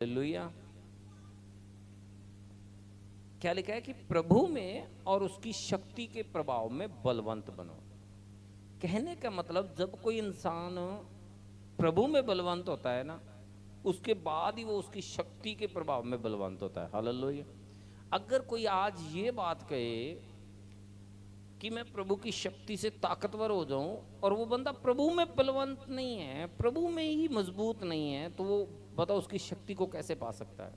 Hallelujah. क्या लिखा है कि प्रभु में और उसकी शक्ति के प्रभाव में बलवंत बनो। कहने का मतलब जब कोई इंसान प्रभु में बलवंत होता है ना, उसके बाद ही वो उसकी शक्ति के प्रभाव में बलवंत होता है। हालेलुया। अगर कोई आज ये बात कहे कि मैं प्रभु की शक्ति से ताकतवर हो जाऊं और वो बंदा प्रभु में बलवंत नहीं है, प्रभु में ही मजबूत नहीं है, तो वो बताओ उसकी शक्ति को कैसे पा सकता है।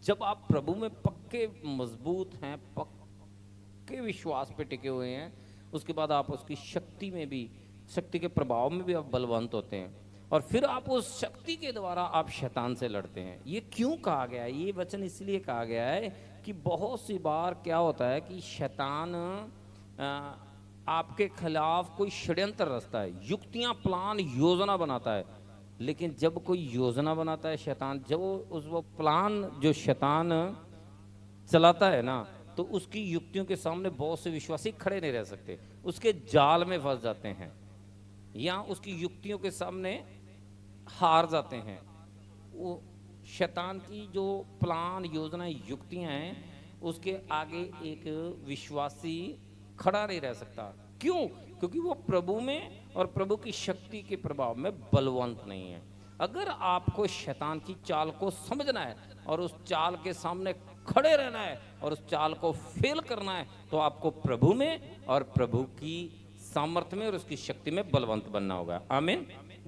जब आप प्रभु में पक्के मजबूत हैं, पक्के विश्वास पे टिके हुए हैं, उसके बाद आप उसकी शक्ति में भी, शक्ति के प्रभाव में भी आप बलवंत होते हैं और फिर आप उस शक्ति के द्वारा आप शैतान से लड़ते हैं। ये क्यों कहा गया है? ये वचन इसलिए कहा गया है कि बहुत सी बार क्या होता है कि शैतान आपके खिलाफ कोई षड्यंत्र रचता है, युक्तियां, प्लान, योजना बनाता है। लेकिन जब कोई योजना बनाता है शैतान, जब वो प्लान जो शैतान चलाता है ना, तो उसकी युक्तियों के सामने बहुत से विश्वासी खड़े नहीं रह सकते, उसके जाल में फंस जाते हैं या उसकी युक्तियों के सामने हार जाते हैं। वो शैतान की जो प्लान, योजना, युक्तियां हैं, उसके आगे एक विश्वासी खड़ा नहीं रह सकता। क्यों? क्योंकि वो प्रभु में और प्रभु की शक्ति के प्रभाव में बलवंत नहीं है। अगर आपको शैतान की चाल को समझना है और उस चाल के सामने खड़े रहना है और उस चाल को फेल करना है, तो आपको प्रभु में और प्रभु की सामर्थ्य में और उसकी शक्ति में बलवंत बनना होगा। आमीन।